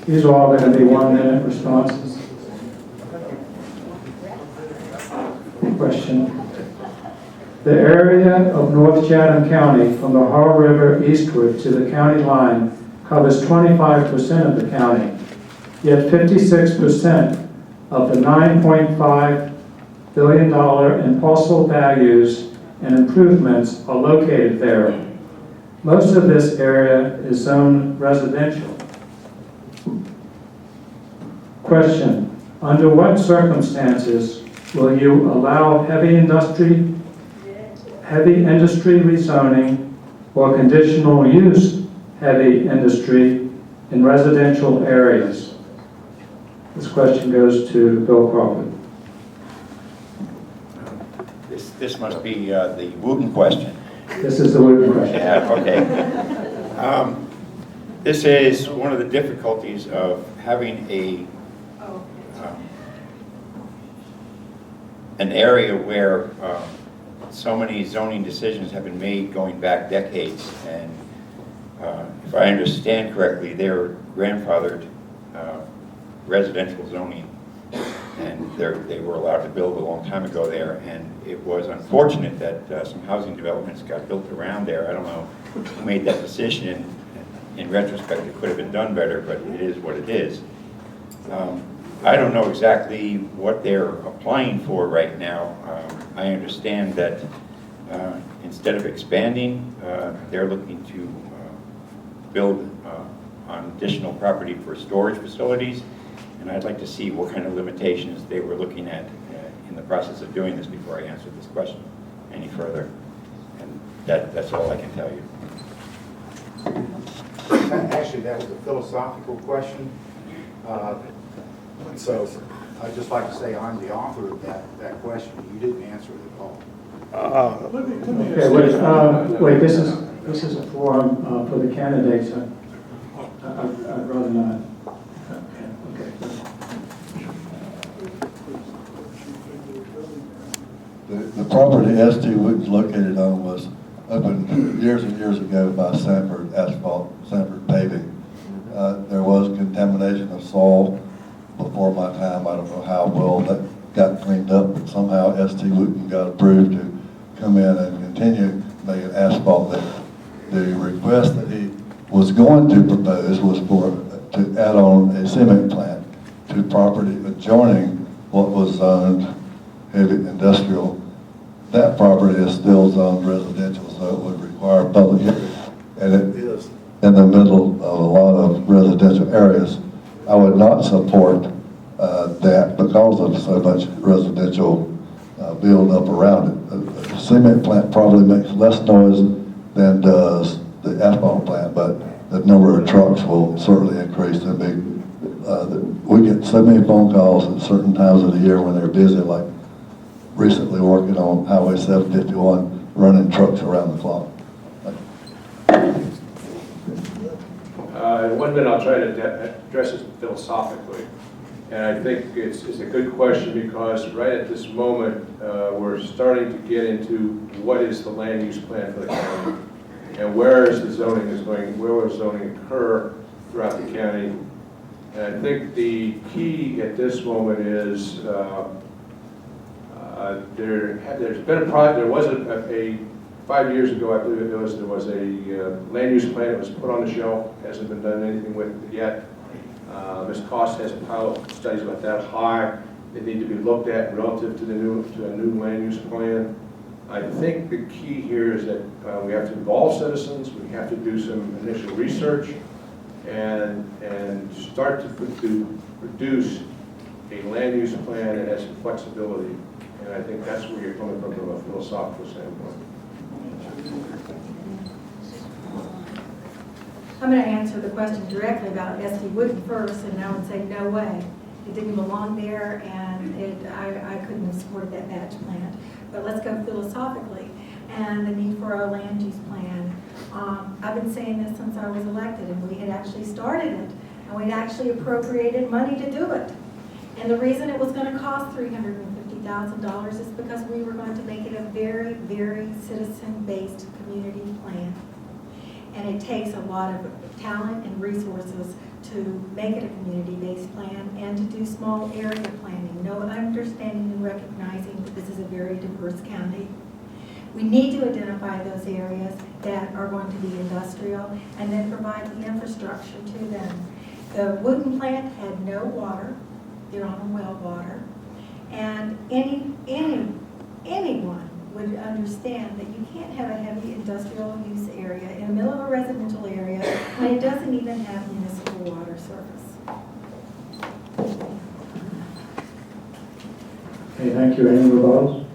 These are all going to be 1-minute responses. Question. The area of North Chatham County from the Haw River eastward to the county line covers 25% of the county, yet 56% of the $9.5 billion in parcel values and improvements are located there. Most of this area is zoned residential. Question. Under what circumstances will you allow heavy industry rezoning or conditional use heavy industry in residential areas? This question goes to Bill Crawford. This must be the Wooten question. This is the Wooten question. Yeah, okay. This is one of the difficulties of having an area where so many zoning decisions have been made going back decades, and if I understand correctly, they're grandfathered residential zoning, and they were allowed to build a long time ago there, and it was unfortunate that some housing developments got built around there. I don't know who made that decision. In retrospect, it could have been done better, but it is what it is. I don't know exactly what they're applying for right now. I understand that instead of expanding, they're looking to build on additional property for storage facilities, and I'd like to see what kind of limitations they were looking at in the process of doing this before I answer this question any further. And that's all I can tell you. Actually, that was a philosophical question. So I'd just like to say I'm the author of that question. You didn't answer it at all. Okay, wait, this is a forum for the candidates. I'd rather not. Okay. The property S.T. Wooten's located on was opened years and years ago by Sanford Asphalt, Sanford Paving. There was contamination of soil before my time. I don't know how well that got cleaned up, but somehow S.T. Wooten got approved to come in and continue making asphalt there. The request that he was going to propose was to add on a cement plant to property adjoining what was zoned heavy industrial. That property is still zoned residential, so it would require public hearing, and it is in the middle of a lot of residential areas. I would not support that because of so much residential build up around it. The cement plant probably makes less noise than does the asphalt plant, but the number of trucks will certainly increase. We get so many phone calls at certain times of the year when they're busy, like recently working on Highway 751, running trucks around the clock. In 1 minute, I'll try to address it philosophically. And I think it's a good question because right at this moment, we're starting to get into what is the land use plan for the county and where is the zoning where will zoning occur throughout the county. And I think the key at this moment is there's been a project. There was a 5 years ago, I believe there was a land use plan that was put on the shelf. Hasn't been done anything with it yet. Ms. Cost has a pile of studies about that high. They need to be looked at relative to a new land use plan. I think the key here is that we have to involve citizens. We have to do some initial research and start to produce a land use plan that has some flexibility. And I think that's where you're coming from a philosophical standpoint. I'm going to answer the question directly about S.T. Wooten first, and I would say no way. It didn't belong there, and I couldn't have supported that batch plant. But let's go philosophically, and the need for a land use plan. I've been saying this since I was elected, and we had actually started it, and we'd actually appropriated money to do it. And the reason it was going to cost $350,000 is because we were going to make it a very, very citizen-based community plan. And it takes a lot of talent and resources to make it a community-based plan and to do small area planning, no understanding and recognizing that this is a very diverse county. We need to identify those areas that are going to be industrial and then provide the infrastructure to them. The Wooten plant had no water, they're on well water, and anyone would understand that you can't have a heavy industrial use area in the middle of a residential area when it doesn't even have municipal water service. Okay, thank you. Any rebuttals?